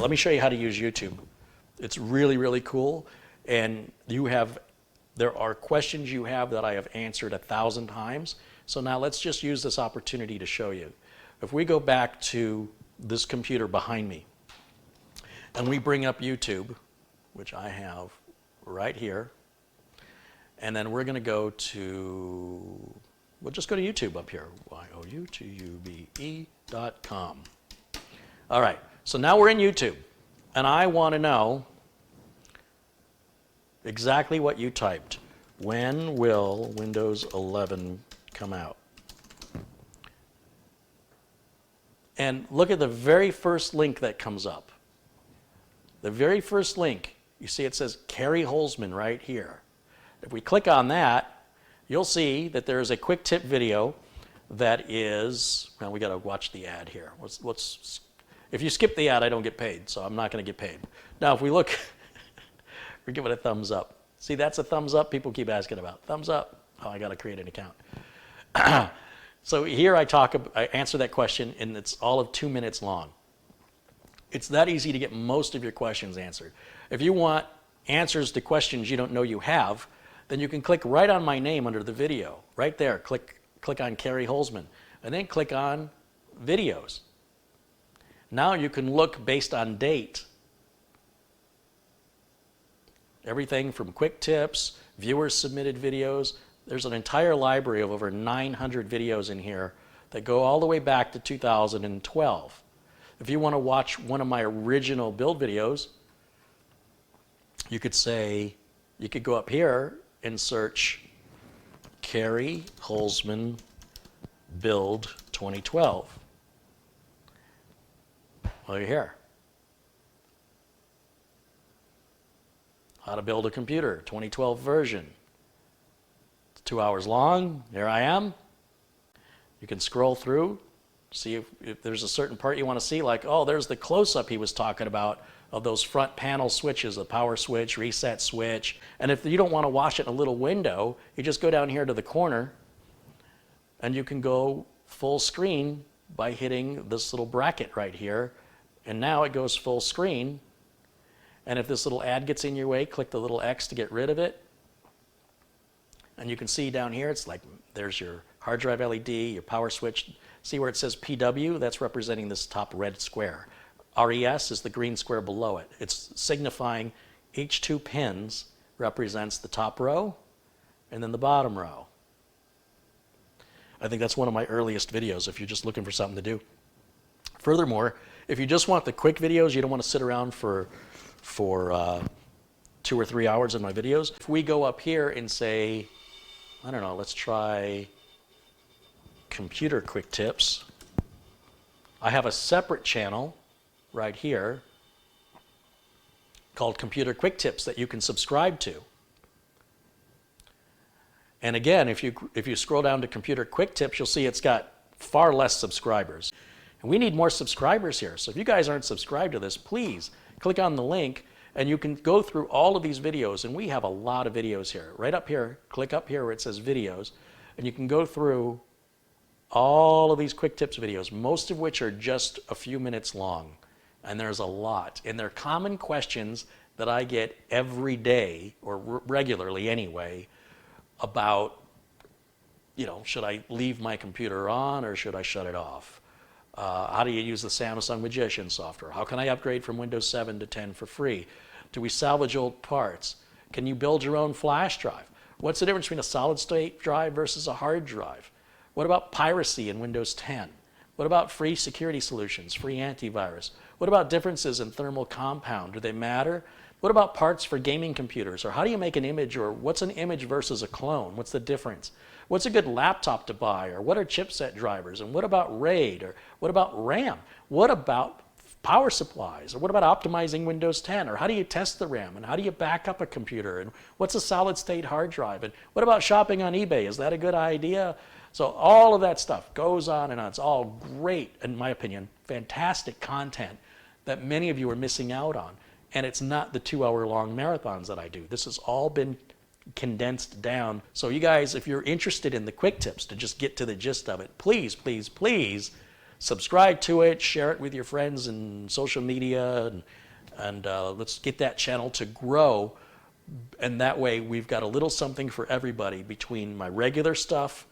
let me show you how to use YouTube. It's really, really cool. And there are questions you have that I have answered 1,000 times. So now let's just use this opportunity to show you. If we go back to this computer behind me, and we bring up YouTube, which I have right here, and then we're going to go to, we'll just go to YouTube up here, youtube.com. All right, so now we're in YouTube, and I want to know exactly what you typed. When will Windows 11 come out? And look at the very first link that comes up. The very first link, you see it says Carey Holzman right here. If we click on that, you'll see that there is a quick tip video that is, well, we got to watch the ad here. If you skip the ad, I don't get paid, so I'm not going to get paid. Now, if we look, we give it a thumbs up. See, that's a thumbs up people keep asking about. Thumbs up. Oh, I got to create an account. So here I answer that question, and it's all of 2 minutes long. It's that easy to get most of your questions answered. If you want answers to questions you don't know you have, then you can click right on my name under the video. Right there, click on Carey Holzman, and then click on videos. Now you can look based on date. Everything from quick tips, viewers submitted videos. There's an entire library of over 900 videos in here that go all the way back to 2012. If you want to watch one of my original build videos, you could go up here and search Carey Holzman Build 2012. Well, you're here. How to build a computer, 2012 version. It's 2 hours long. Here I am. You can scroll through, see if there's a certain part you want to see, like, oh, there's the close-up he was talking about of those front panel switches, the power switch, reset switch. And if you don't want to watch it in a little window, you just go down here to the corner, and you can go full screen by hitting this little bracket right here. And now it goes full screen. And if this little ad gets in your way, click the little X to get rid of it. And you can see down here, it's like there's your hard drive LED, your power switch. See where it says PW? That's representing this top red square. RES is the green square below it. It's signifying each 2 pins represents the top row and then the bottom row. I think that's one of my earliest videos if you're just looking for something to do. Furthermore, if you just want the quick videos, you don't want to sit around for 2 or 3 hours in my videos. If we go up here and say, I don't know, let's try computer quick tips. I have a separate channel right here called Computer Quick Tips that you can subscribe to. And again, if you scroll down to Computer Quick Tips, you'll see it's got far less subscribers. And we need more subscribers here. So if you guys aren't subscribed to this, please click on the link and you can go through all of these videos. And we have a lot of videos here. Right up here, click up here where it says videos, and you can go through all of these quick tips videos, most of which are just a few minutes long. And there's a lot. And they're common questions that I get every day, or regularly anyway, about, should I leave my computer on or should I shut it off? How do you use the Samsung Magician software? How can I upgrade from Windows 7 to 10 for free? Do we salvage old parts? Can you build your own flash drive? What's the difference between a solid state drive versus a hard drive? What about piracy in Windows 10? What about free security solutions, free antivirus? What about differences in thermal compound? Do they matter? What about parts for gaming computers? Or how do you make an image? Or what's an image versus a clone? What's the difference? What's a good laptop to buy? Or what are chipset drivers? And what about RAID? Or what about RAM? What about power supplies? Or what about optimizing Windows 10? Or how do you test the RAM? And how do you back up a computer? And what's a solid state hard drive? And what about shopping on eBay? Is that a good idea? So all of that stuff goes on and on. It's all great, in my opinion, fantastic content that many of you are missing out on. And it's not the 2-hour-long marathons that I do. This has all been condensed down. So you guys, if you're interested in the quick tips to just get to the gist of it, please, please, please subscribe to it, share it with your friends and social media, and let's get that channel to grow. And that way we've got a little something for everybody between my regular stuff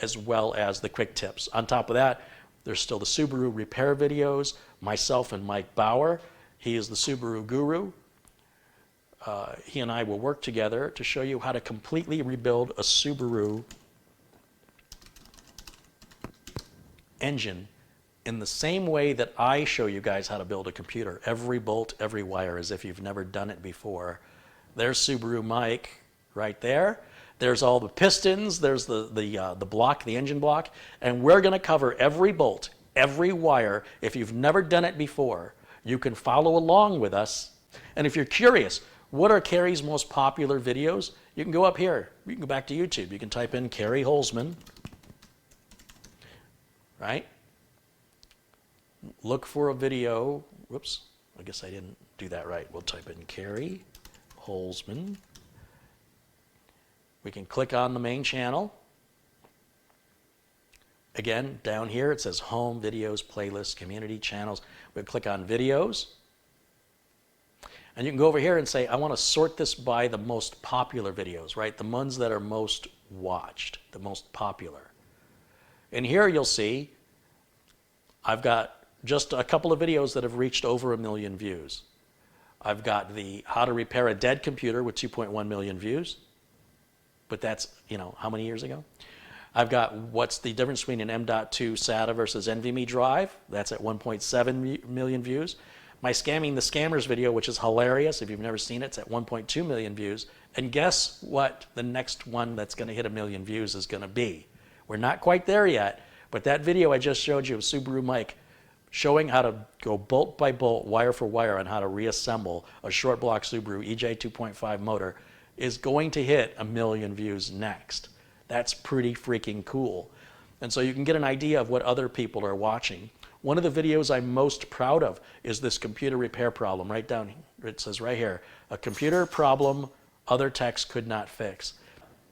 as well as the quick tips. On top of that, there's still the Subaru repair videos, myself and Mike Bauer. He is the Subaru guru. He and I will work together to show you how to completely rebuild a Subaru engine in the same way that I show you guys how to build a computer. Every bolt, every wire, as if you've never done it before. There's Subaru Mike right there. There's all the pistons. There's the block, the engine block. And we're going to cover every bolt, every wire. If you've never done it before, you can follow along with us. And if you're curious, what are Carey's most popular videos? You can go up here. You can go back to YouTube. You can type in Carey Holzman. Right? Look for a video. Whoops, I guess I didn't do that right. We'll type in Carey Holzman. We can click on the main channel. Again, down here it says Home, Videos, Playlists, Community, Channels. We'll click on Videos. And you can go over here and say, I want to sort this by the most popular videos, right? The ones that are most watched, the most popular. And here you'll see I've got just a couple of videos that have reached over 1 million views. I've got the how to repair a dead computer with 2.1 million views. But that's, you know, how many years ago? I've got what's the difference between an M.2 SATA versus NVMe drive. That's at 1.7 million views. My Scamming the Scammers video, which is hilarious. If you've never seen it, it's at 1.2 million views. And guess what the next one that's going to hit 1 million views is going to be? We're not quite there yet, but that video I just showed you of Subaru Mike showing how to go bolt by bolt, wire for wire, on how to reassemble a short block Subaru EJ 2.5 motor is going to hit 1 million views next. That's pretty freaking cool. And so you can get an idea of what other people are watching. One of the videos I'm most proud of is this computer repair problem. Right down here, it says right here, a computer problem other techs could not fix.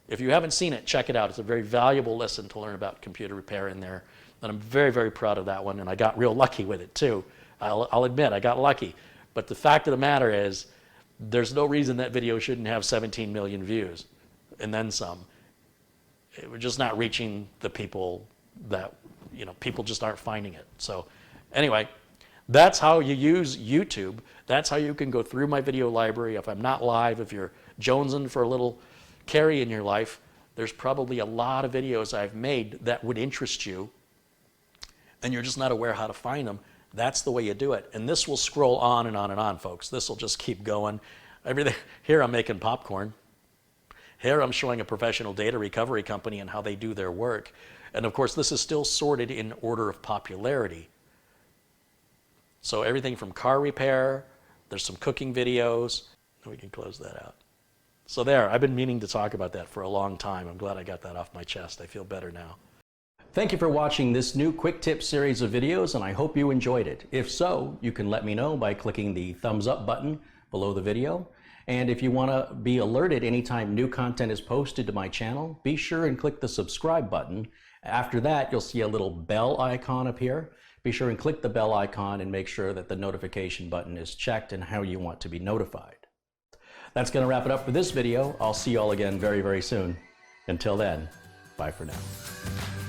If you haven't seen it, check it out. It's a very valuable lesson to learn about computer repair in there. And I'm very, very proud of that one. And I got real lucky with it too. I'll admit, I got lucky. But the fact of the matter is, there's no reason that video shouldn't have 17 million views and then some. We're just not reaching the people that, you know, people just aren't finding it. So anyway, that's how you use YouTube. That's how you can go through my video library. If I'm not live, if you're jonesing for a little Carey in your life, there's probably a lot of videos I've made that would interest you and you're just not aware how to find them. That's the way you do it. And this will scroll on and on and on, folks. This will just keep going. Everything. Here I'm making popcorn. Here I'm showing a professional data recovery company and how they do their work. And of course, this is still sorted in order of popularity. So everything from car repair, there's some cooking videos. We can close that out. So there, I've been meaning to talk about that for a long time. I'm glad I got that off my chest. I feel better now. Thank you for watching this new quick tip series of videos, and I hope you enjoyed it. If so, you can let me know by clicking the thumbs up button below the video. And if you want to be alerted anytime new content is posted to my channel, be sure and click the subscribe button. After that, you'll see a little bell icon up here. Be sure and click the bell icon and make sure that the notification button is checked and how you want to be notified. That's going to wrap it up for this video. I'll see you all again very, very soon. Until then, bye for now.